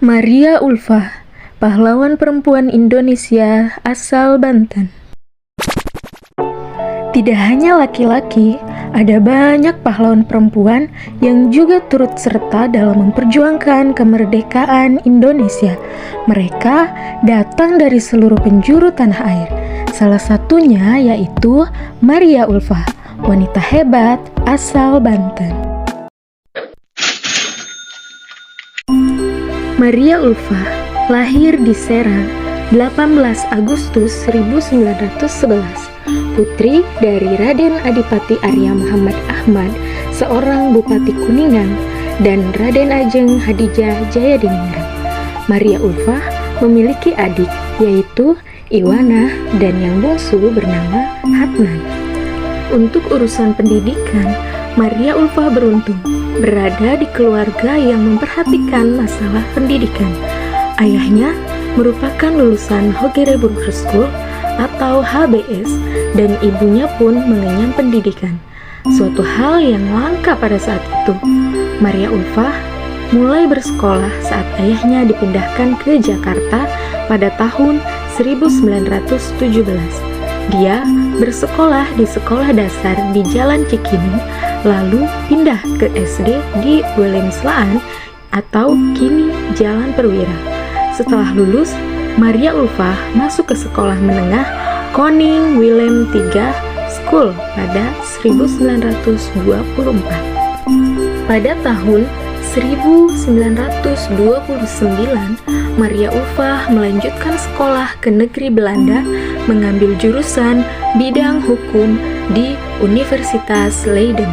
Maria Ulfah, pahlawan perempuan Indonesia asal Banten. Tidak hanya laki-laki, ada banyak pahlawan perempuan yang juga turut serta dalam memperjuangkan kemerdekaan Indonesia. Mereka datang dari seluruh penjuru tanah air. Salah satunya yaitu Maria Ulfah, wanita hebat asal Banten. Maria Ulfah lahir di Serang 18 Agustus 1911, putri dari Raden Adipati Arya Muhammad Ahmad, seorang Bupati Kuningan, dan Raden Ajeng Hadijah Jayadiningrat. Maria Ulfah memiliki adik, yaitu Iwana, dan yang bungsu bernama Hatnan. Untuk urusan pendidikan, Maria Ulfah beruntung berada di keluarga yang memperhatikan masalah pendidikan. Ayahnya merupakan lulusan Hogere Burger School atau HBS, dan ibunya pun mengenyam pendidikan, suatu hal yang langka pada saat itu. Maria Ulfah mulai bersekolah saat ayahnya dipindahkan ke Jakarta pada tahun 1917. Dia bersekolah di sekolah dasar di Jalan Cikini, lalu pindah ke SD di Willemslaan atau kini Jalan Perwira. Setelah lulus, Maria Ulfah masuk ke sekolah menengah Koning Willem III School pada 1924. Pada tahun 1929, Maria Ulfah melanjutkan sekolah ke negeri Belanda, mengambil jurusan bidang hukum di Universitas Leiden.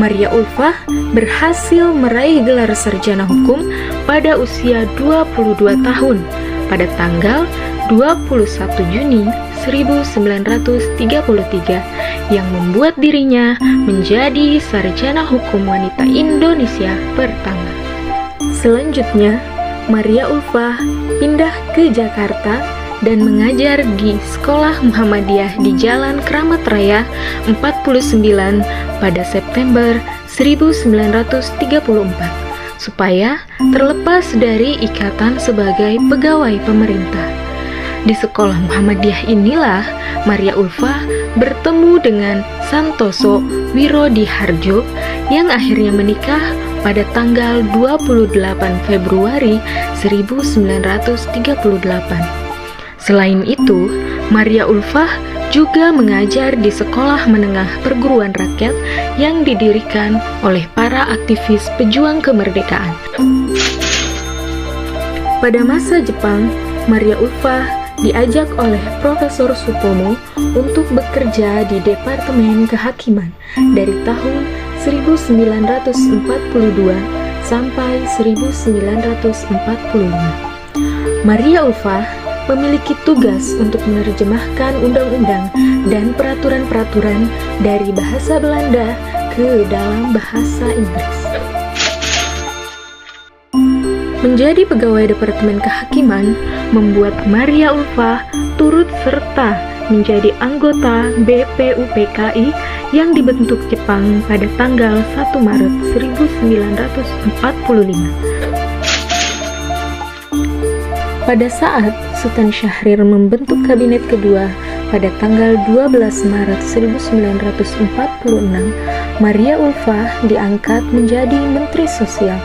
Maria Ulfah berhasil meraih gelar sarjana hukum pada usia 22 tahun pada tanggal 21 Juni 1933 yang membuat dirinya menjadi sarjana hukum wanita Indonesia pertama. Selanjutnya, Maria Ulfah pindah ke Jakarta dan mengajar di Sekolah Muhammadiyah di Jalan Kramat Raya 49 pada September 1934 supaya terlepas dari ikatan sebagai pegawai pemerintah. Di Sekolah Muhammadiyah inilah Maria Ulfah bertemu dengan Santoso Wirodiharjo yang akhirnya menikah pada tanggal 28 Februari 1938. Selain itu, Maria Ulfah juga mengajar di sekolah menengah perguruan rakyat yang didirikan oleh para aktivis pejuang kemerdekaan. Pada masa Jepang, Maria Ulfah diajak oleh Profesor Supomo untuk bekerja di Departemen Kehakiman dari tahun 1942 sampai 1945. Maria Ulfah memiliki tugas untuk menerjemahkan undang-undang dan peraturan-peraturan dari bahasa Belanda ke dalam bahasa Inggris. Menjadi pegawai Departemen Kehakiman membuat Maria Ulfah turut serta menjadi anggota BPUPKI yang dibentuk Jepang pada tanggal 1 Maret 1945. Pada saat Sultan Syahrir membentuk kabinet kedua pada tanggal 12 Maret 1946, Maria Ulfah diangkat menjadi Menteri Sosial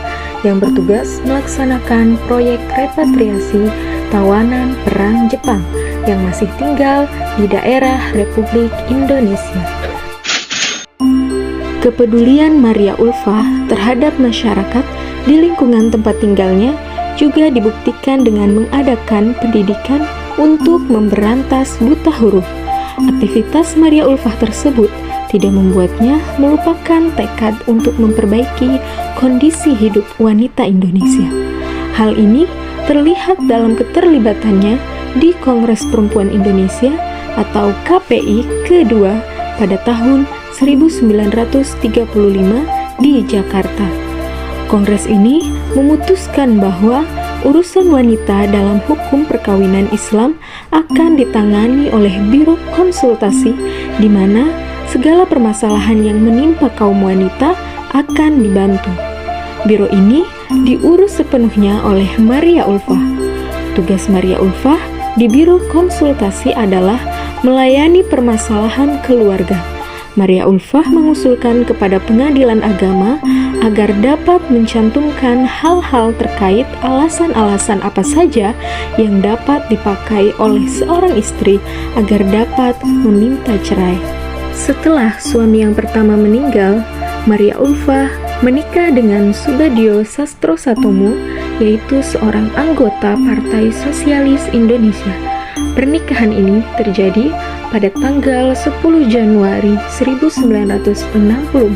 yang bertugas melaksanakan proyek repatriasi tawanan perang Jepang yang masih tinggal di daerah Republik Indonesia. Kepedulian Maria Ulfah terhadap masyarakat di lingkungan tempat tinggalnya juga dibuktikan dengan mengadakan pendidikan untuk memberantas buta huruf. Aktivitas Maria Ulfah tersebut tidak membuatnya melupakan tekad untuk memperbaiki kondisi hidup wanita Indonesia. Hal ini terlihat dalam keterlibatannya di Kongres Perempuan Indonesia atau KPI kedua pada tahun 1935 di Jakarta. Kongres ini memutuskan bahwa urusan wanita dalam hukum perkawinan Islam akan ditangani oleh Biro Konsultasi, di mana segala permasalahan yang menimpa kaum wanita akan dibantu. Biro ini diurus sepenuhnya oleh Maria Ulfah. Tugas Maria Ulfah di Biro Konsultasi adalah melayani permasalahan keluarga. Maria Ulfah mengusulkan kepada Pengadilan Agama agar dapat mencantumkan hal-hal terkait alasan-alasan apa saja yang dapat dipakai oleh seorang istri agar dapat meminta cerai. Setelah suami yang pertama meninggal, Maria Ulfah menikah dengan Soebadio Sastrosatomo, yaitu seorang anggota Partai Sosialis Indonesia. Pernikahan ini terjadi pada tanggal 10 Januari 1964.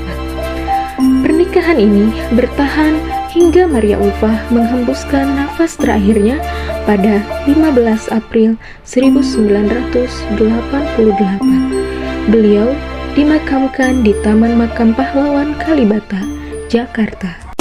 Pernikahan ini bertahan hingga Maria Ulfah menghembuskan nafas terakhirnya pada 15 April 1988. Beliau dimakamkan di Taman Makam Pahlawan Kalibata, Jakarta.